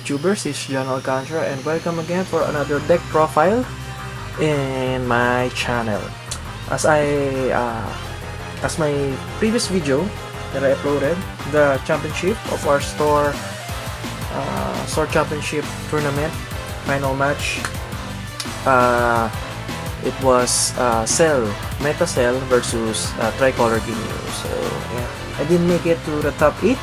YouTubers, this is John Alcantara, and welcome again for another deck profile in my channel. As my previous video that I uploaded, the championship of our store championship tournament final match, it was Meta Cell versus Tricolor Ginyu. So yeah, I didn't make it to the top 8,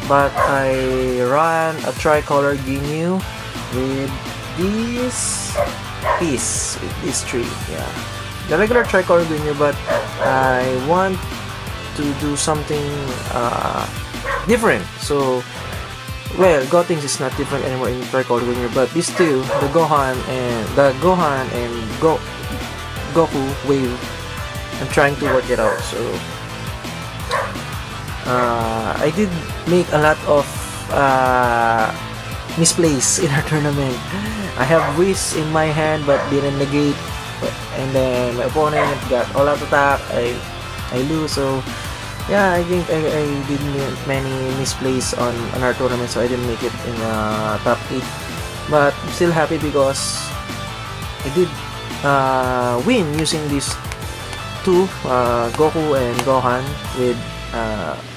but I ran a Tricolor Ginyu with this piece, with this tree. Yeah, the regular Tricolor Ginyu, but I want to do something different. So, well, Gotenks is not different anymore in Tricolor Ginyu, but this two, the Gohan and Goku wave, I'm trying to work it out. So I did make a lot of misplays in our tournament. I have Whis in my hand but didn't negate, and then my opponent got all out attack. I lose. So yeah, I think I did many misplays on our tournament, so I didn't make it in top 8. But I'm still happy because I did win using these two, Goku and Gohan, with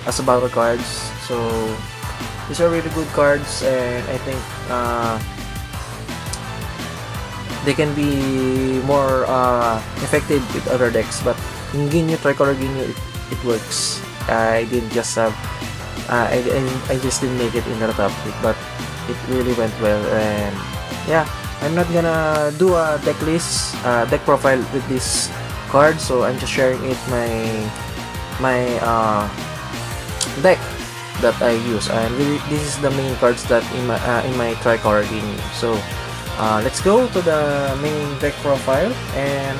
as battle cards. So these are really good cards, and I think they can be more effective with other decks. But in Ginyu, Tricolor Ginyu, it works. I didn't just have I just didn't make it in the top 8, but it really went well. And yeah, I'm not gonna do a deck list, deck profile with this card, so I'm just sharing it my deck that I use, and really this is the main cards that in my Tricolor Ginyu. So let's go to the main deck profile. And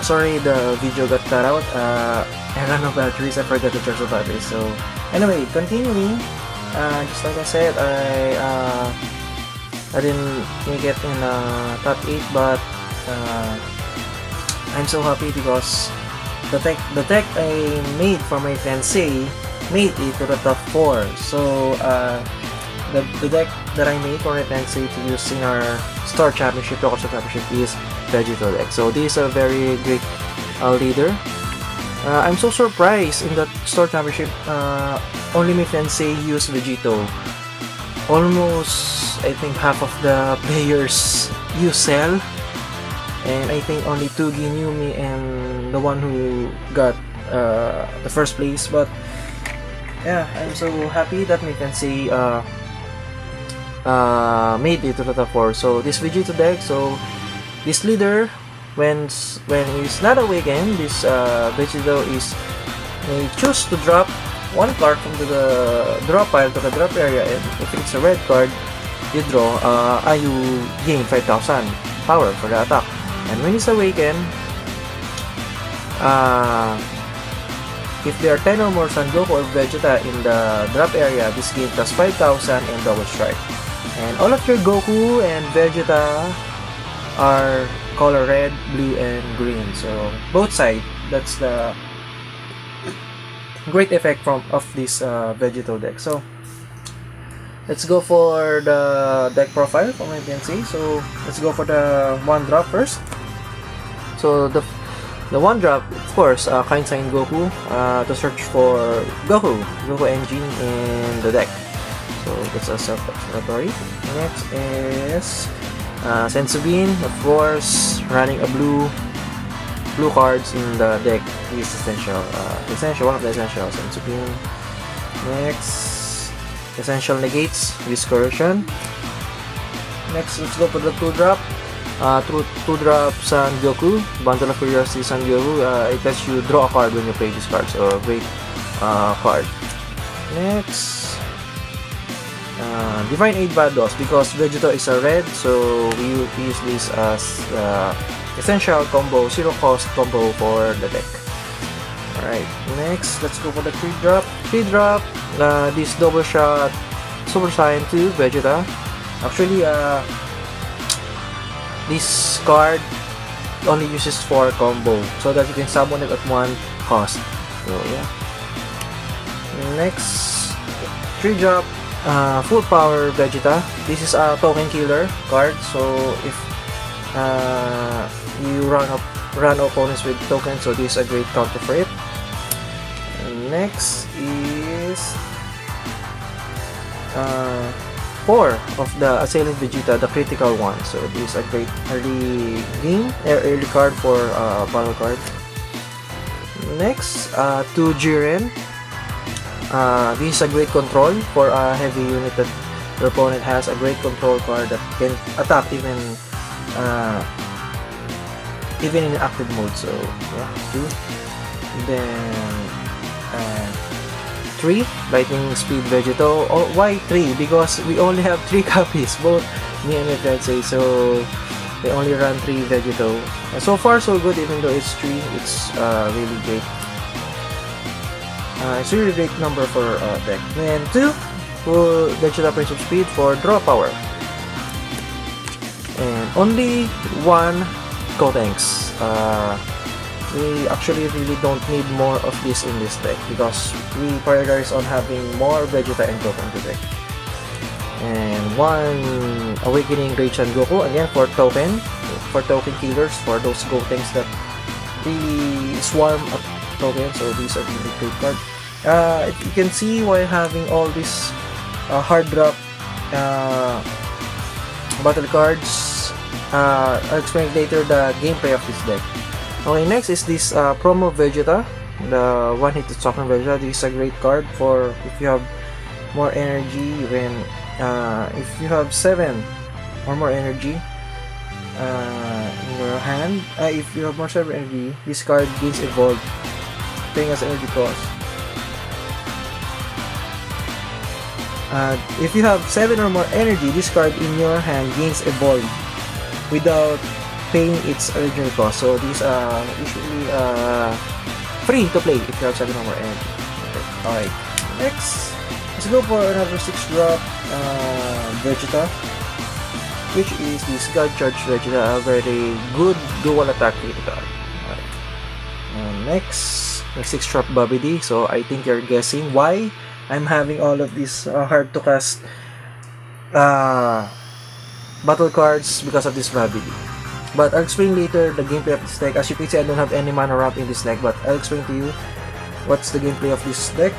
sorry, the video got cut out. I ran out of batteries. I forgot to charge the batteries. So anyway, continuing, just like I said, I didn't make it in top 8, but I'm so happy because the deck I made for my fiancé made it to the top 4. So the deck that I made for my fiancé to use in our store championship, local store championship, is Vegito Deck. So this is a very great leader. I'm so surprised in that store championship, only my fiancé used Vegito. Almost, I think half of the players use Cell, and I think only 2 Ginyu, me and the one who got the first place. But yeah, I'm so happy that my fiancé made it to the top 4. So this Vegito deck, so this leader, when he's not awakened, this Vegito may choose to drop one card from the drop pile to the drop area, and if it's a red card, you draw, you gain 5,000 power for the attack. And when he's awakened, if there are 10 or more Son Goku or Vegeta in the drop area, this game plus 5,000 and double strike. And all of your Goku and Vegeta are color red, blue, and green. So both sides. That's the great effect of this Vegito deck. So let's go for the deck profile for my fiancé. So let's go for the 1-drop first. So the 1-drop, of course, kind sign Goku to search for Goku engine in the deck. So that's a self-explanatory. Next is Senzu Bean, of course, running a blue cards in the deck is essential. One of the essentials, Senzu Bean. Next, essential negates, Discoursion. Next, let's go for the 2-drop. 2-drop Son Goku, Bundle of Curiosity Son Goku. It lets you draw a card when you play this card, so a great card. Next, Divine Aid Vados, because Vegito is a red, so we use this as essential combo, 0 cost combo for the deck. Alright, next, let's go for the 3-drop. 3-drop, this double shot Super Saiyan 2 Vegeta. Actually, this card only uses 4 combo, so that you can summon it at 1 cost. So yeah. Next, 3-drop Full Power Vegeta. This is a token killer card, so if you run opponents with tokens, so this is a great counter for it. And next is 4 of the Assailant Vegeta, the critical one. So this is a great early game, early card for battle card. Next, 2 Jiren. This is a great control for a heavy unit that your opponent has. A great control card that can attack even in active mode. So yeah, 2. Then 3 Lightning Speed Vegito. Oh, why 3? Because we only have 3 copies, both me and my fiance. So they only run 3 Vegito. So far so good, even though it's 3. It's really great. It's a really great number for deck. And 2 full Vegeta Prince of Speed for draw power. And only 1 Gotenks. We actually really don't need more of this in this deck because we prioritize on having more Vegeta and Goku in the deck. And 1 Awakening Great-Chan Goku, again for token killers, for those Gotenks that really swarm up token. So these are really great cards. You can see why having all these hard drop battle cards. I'll explain later the gameplay of this deck. Okay, next is this promo Vegeta, the one hit to Soccer Vegeta. This is a great card for if you have more energy. Even if you have 7 or more energy in your hand, if you have more 7 energy, this card gains evolved, paying as energy cost. If you have 7 or more energy, this card in your hand gains evolved without paying its original cost. So these are usually free to play if you have 7 or more energy. Okay. Alright, next, let's go for another 6-drop Vegeta, which is this God Charge Vegeta, a very good dual attack critical. Alright. And next, the 6-drop Bobby D. So I think you're guessing why I'm having all of these hard to cast battle cards because of this Bobby D. But I'll explain later the gameplay of this deck. As you can see, I don't have any mana ramp in this deck, but I'll explain to you what's the gameplay of this deck.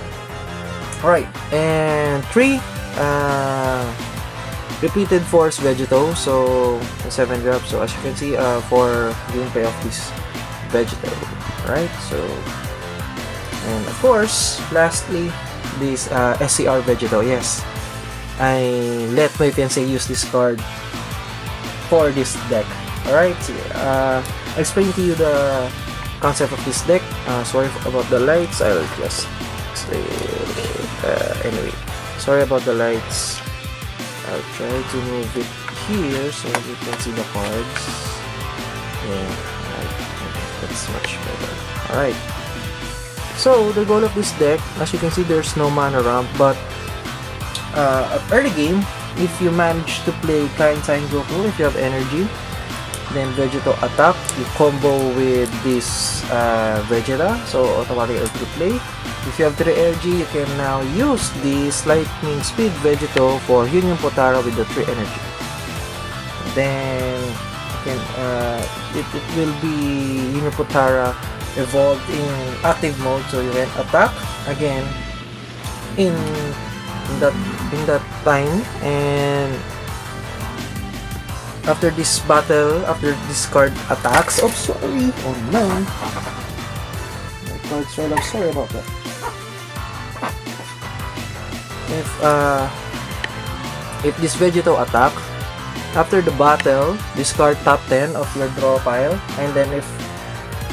Alright, and 3 Repeated Force Vegito, so 7 drops. So as you can see, for gameplay of this Vegito. Alright, so, and of course, lastly, this SCR Vegito. Yes, I let my fiancé use this card for this deck. Alright, so, I'll explain to you the concept of this deck. Sorry about the lights, I'll just say, anyway, sorry about the lights. I'll try to move it here so you can see the cards. Yeah, that's much better. Alright, so the goal of this deck, as you can see, there's no mana ramp, but at early game, if you manage to play Kind Sign Goku, if you have energy, then Vegito attack, you combo with this Vegeta, so automatically to play. If you have 3 energy, you can now use this Lightning Speed Vegito for Union Potara with the 3 energy. Then you can, it will be Union Potara evolved in active mode, so you can attack again in that time. And after this battle, after this card attacks, oh sorry, oh no, my card's fell off, sorry about that. If this Vegito attack, after the battle, discard top 10 of your draw pile, and then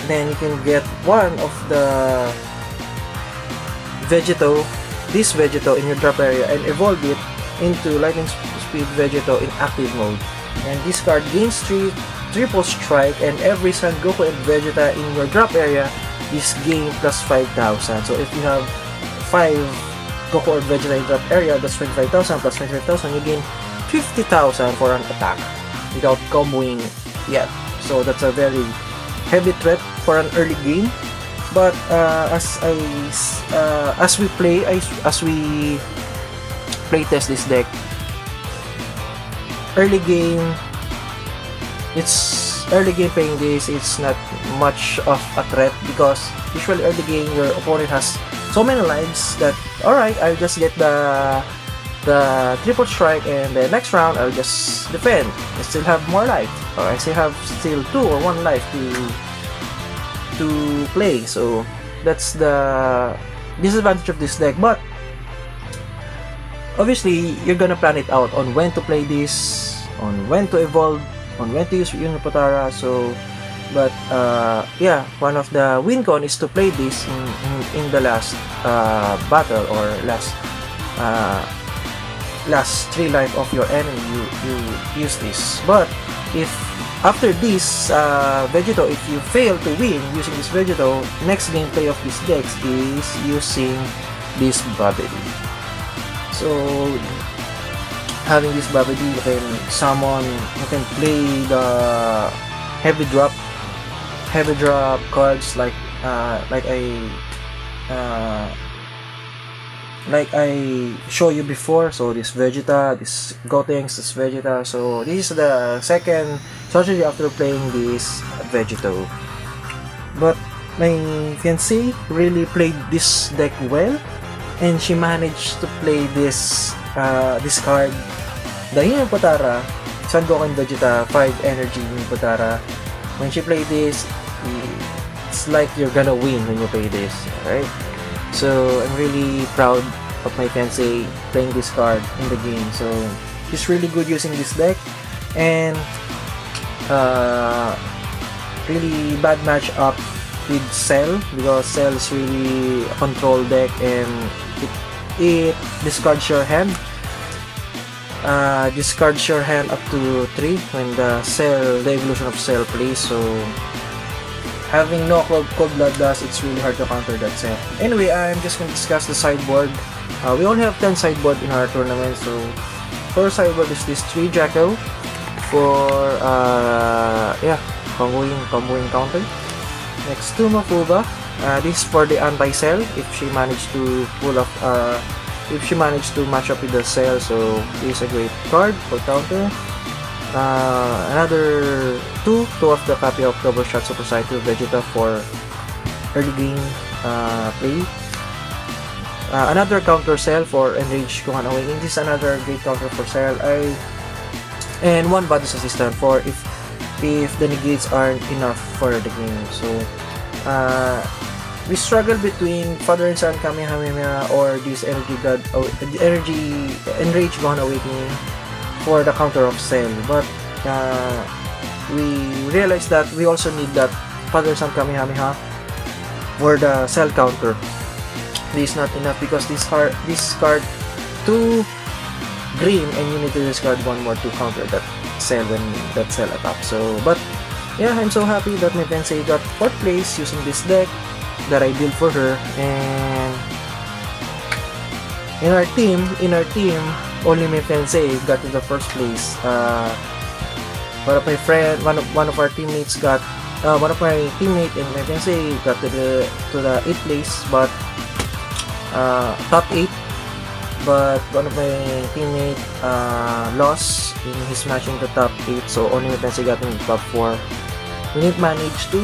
then you can get one of the this Vegito in your drop area and evolve it into Lightning Speed Vegito in active mode. And this card gains 3 triple strike, and every Son Goku and Vegeta in your drop area is gain plus 5,000. So if you have 5 Goku or Vegeta in drop area, that's 25,000 plus 25,000, you gain 50,000 for an attack without comboing yet. So that's a very heavy threat for an early game. But as we playtest this deck. Early game, playing this, it's not much of a threat because usually early game your opponent has so many lives that alright, I'll just get the triple strike, and the next round I'll just defend. I still have more life, or I still have 2 or 1 life to play. So that's the disadvantage of this deck. But obviously you're gonna plan it out on when to play this, on when to evolve, on when to use Unipotara. So but yeah, one of the win con is to play this in the last battle, or last 3 life of your enemy. You use this. But if after this Vegito, if you fail to win using this Vegito, next gameplay of this deck is using this Babidi. So having this Babidi, you can summon, you can play the heavy drop cards like I show you before. So this Vegeta, this Gotenks, this Vegeta. So this is the second strategy after playing this Vegito. But my fiancée really played this deck well, and she managed to play this card, the Unipotara, Son Goku and Vegeta 5 energy Unipotara. When she played this, it's like you're gonna win when you play this, right? So I'm really proud of my fiancée playing this card in the game. So she's really good using this deck, and really bad match up with Cell, because Cell is really a control deck, and it discards your hand. Discards your hand up to 3 when the evolution of Cell plays. So having no Cold Blood Dust, it's really hard to counter that set. Anyway, I'm just going to discuss the sideboard. We only have 10 sideboard in our tournament. So for sideboard is this 3 Jacko for yeah, comboing counter. Next 2 Mafuba. This is for the anti-Cell if she managed to pull off if she managed to match up with the Cell. So this is a great card for counter. Another 2 of the copy of Double Shot Super Cycle Vegeta for early game play. Another counter Cell for Enrage Gohan Awakening. This is another great counter for Cell. And 1 Body's Assistant for if the negates aren't enough for the game. So we struggle between Father and Son Kamehameha or this Enrage Gohan Awakening for the counter of Cell, but we realized that we also need that Father Son Kamehameha for the Cell counter. This is not enough because this card 2 green, and you need to discard 1 more to counter that Cell when that Cell attacks. So, but yeah, I'm so happy that my fiancée got 4th place using this deck that I built for her. And in our team, only my fiancée got to the 1st place. One of our teammates got one of my teammate and my fiancée got to the 8th place, but top 8. But one of my teammate lost in his match in the top 8, so only my fiancée got in the top 4. We didn't manage to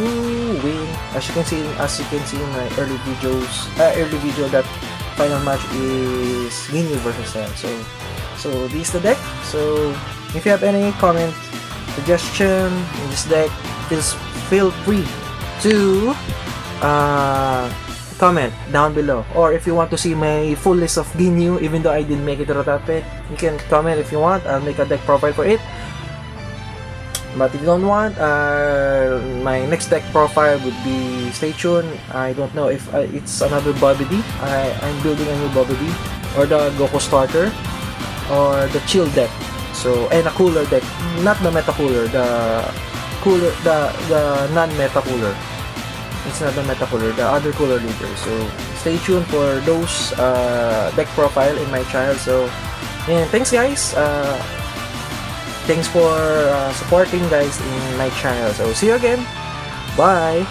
win. As you can see in my early video, that final match is Ginyu versus Cell. So this is the deck. So if you have any comment, suggestion in this deck, please feel free to comment down below. Or if you want to see my full list of Ginyu, even though I didn't make it to the top 8, you can comment if you want. I'll make a deck profile for it. But if you don't want, my next deck profile would be, stay tuned. I don't know if it's another Babidi. I'm building a new Babidi, or the Goku starter, or the chill deck. So, and a cooler deck, not the meta cooler, the non-meta cooler. It's not the meta cooler, the other cooler leader. So stay tuned for those deck profile in my channel. So, and thanks guys. Thanks for supporting guys in my channel. So see you again. Bye.